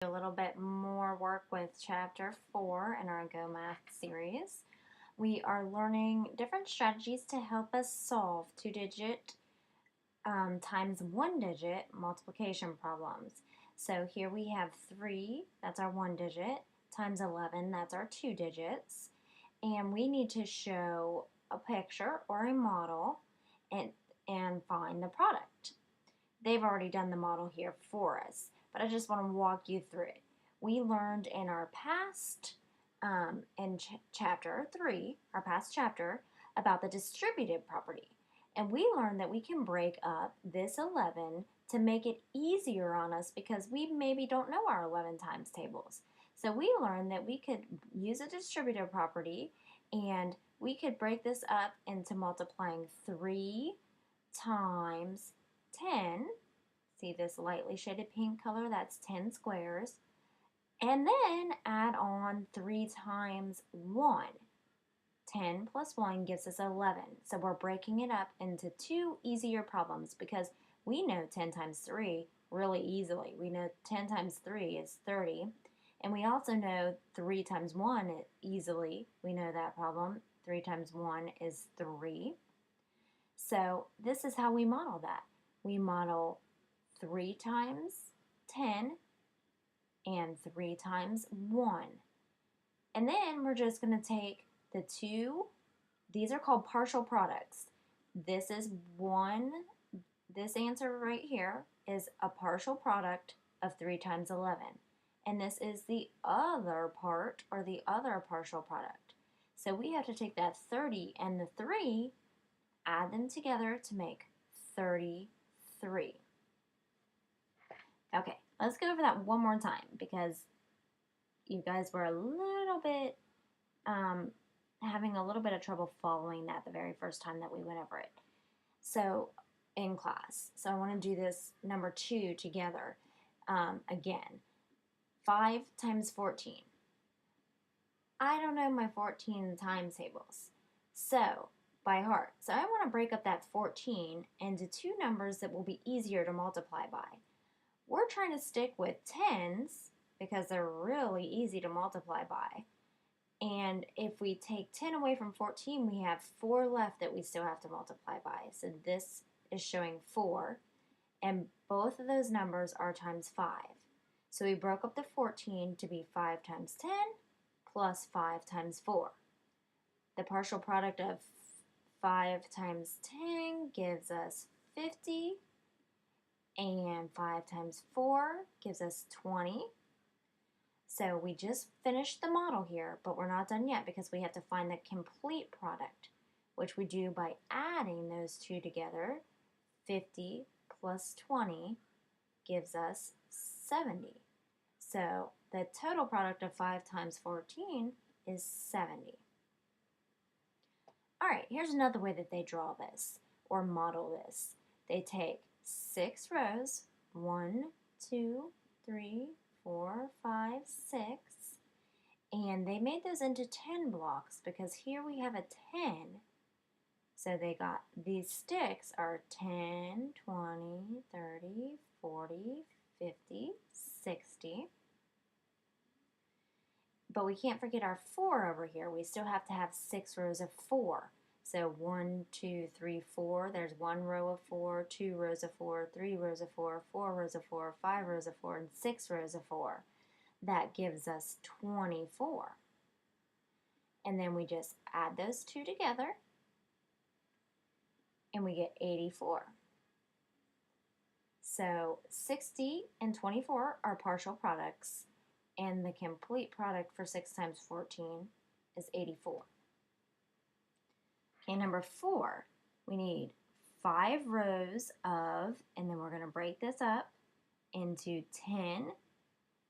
A little bit more work with chapter 4 in our Go Math series. We are learning different strategies to help us solve two-digit times one-digit multiplication problems. So here we have 3, that's our one digit, times 11, that's our two digits. And we need to show a picture or a model and find the product. They've already done the model here for us, but I just want to walk you through it. We learned in our past, in chapter 3, our past chapter, about the distributive property. And we learned that we can break up this 11 to make it easier on us because we maybe don't know our 11 times tables. So we learned that we could use a distributive property and we could break this up into multiplying 3 times 10, see this lightly shaded pink color, that's 10 squares, and then add on 3 times 1. 10 plus 1 gives us 11, so we're breaking it up into two easier problems because we know 10 times 3 really easily. We know 10 times 3 is 30, and we also know 3 times 1 easily. We know that problem. 3 times 1 is 3. So this is how we model that. We model 3 times 10 and 3 times 1. And then we're just going to take the two, these are called partial products. This is this answer right here is a partial product of 3 times 11. And this is the other part, or the other partial product. So we have to take that 30 and the 3, add them together to make 33. Okay, let's go over that one more time because you guys were a little bit having a little bit of trouble following that the very first time that we went over it. So in class, so I want to do this number 2 together again. 5 times 14. I don't know my 14 times tables, so by heart. So I want to break up that 14 into two numbers that will be easier to multiply by. We're trying to stick with 10s because they're really easy to multiply by. And if we take 10 away from 14, we have 4 left that we still have to multiply by. So this is showing 4, and both of those numbers are times 5. So we broke up the 14 to be 5 times 10 plus 5 times 4. The partial product of 5 times 10 gives us 50. And 5 times 4 gives us 20. So we just finished the model here, but we're not done yet because we have to find the complete product, which we do by adding those two together. 50 plus 20 gives us 70. So the total product of 5 times 14 is 70. All right, here's another way that they draw this or model this. They take 6 rows, 1, 2, 3, 4, 5, 6, and they made those into 10 blocks because here we have a 10. So they got, these sticks are 10, 20, 30, 40, 50, 60. But we can't forget our 4 over here. We still have to have 6 rows of 4. So 1, 2, 3, 4. There's 1 row of 4, 2 rows of 4, 3 rows of 4, 4 rows of 4, 5 rows of 4, and 6 rows of 4. That gives us 24. And then we just add those two together, and we get 84. So 60 and 24 are partial products, and the complete product for 6 times 14 is 84. Okay, number 4, we need 5 rows of, and then we're going to break this up into 10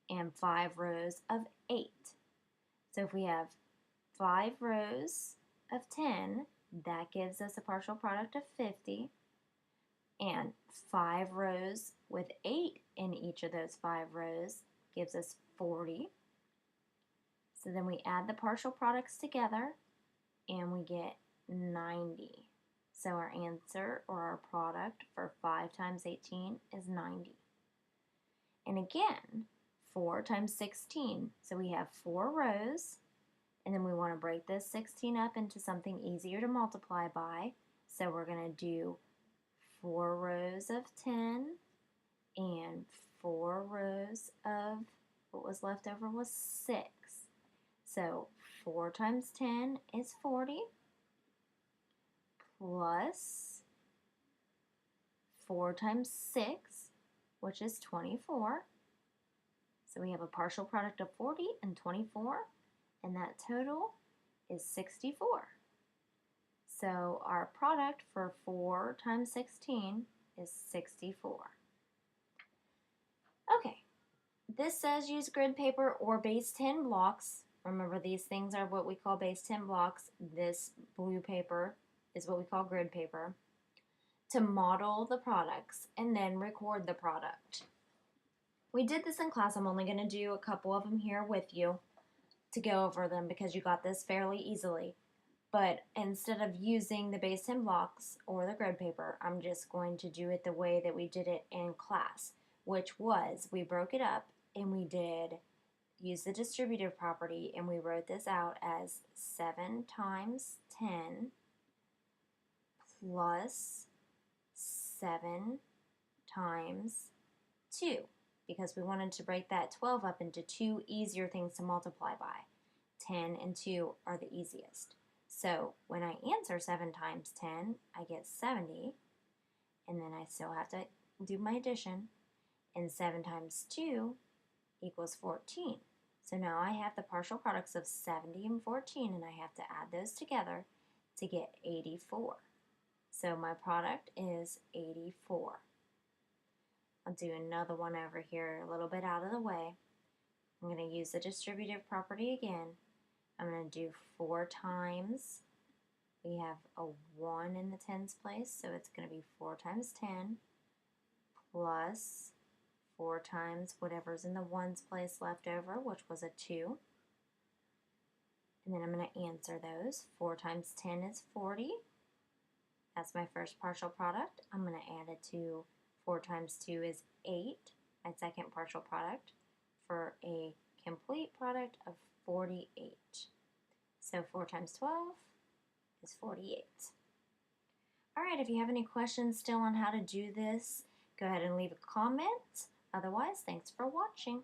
and 5 rows of 8. So if we have 5 rows of 10, that gives us a partial product of 50, and 5 rows with 8 in each of those 5 rows gives us 40. So then we add the partial products together, and we get 90. So our answer, or our product, for 5 times 18 is 90. And again, 4 times 16. So we have 4 rows, and then we want to break this 16 up into something easier to multiply by. So we're going to do 4 rows of 10 and 4 rows of, what was left over was 6. So 4 times 10 is 40, plus 4 times 6, which is 24. So we have a partial product of 40 and 24, and that total is 64. So our product for 4 times 16 is 64. Okay, this says use grid paper or base 10 blocks. Remember, these things are what we call base 10 blocks. This blue paper is what we call grid paper, to model the products and then record the product. We did this in class. I'm only going to do a couple of them here with you to go over them because you got this fairly easily. But instead of using the base 10 blocks or the grid paper, I'm just going to do it the way that we did it in class, which was we broke it up and we did use the distributive property, and we wrote this out as 7 times 10 plus 7 times 2, because we wanted to break that 12 up into 2 easier things to multiply by. 10 and 2 are the easiest. So when I answer 7 times 10, I get 70, and then I still have to do my addition, and 7 times 2 equals 14. So now I have the partial products of 70 and 14, and I have to add those together to get 84. So my product is 84. I'll do another one over here a little bit out of the way. I'm going to use the distributive property again. I'm going to do 4 times, we have a 1 in the tens place, so it's going to be 4 times 10 plus 4 times whatever's in the ones place left over, which was a 2. And then I'm going to answer those. 4 times 10 is 40. That's my first partial product. I'm going to add it to 4 times 2 is 8, my second partial product, for a complete product of 48. So 4 times 12 is 48. All right, if you have any questions still on how to do this, go ahead and leave a comment. Otherwise, thanks for watching.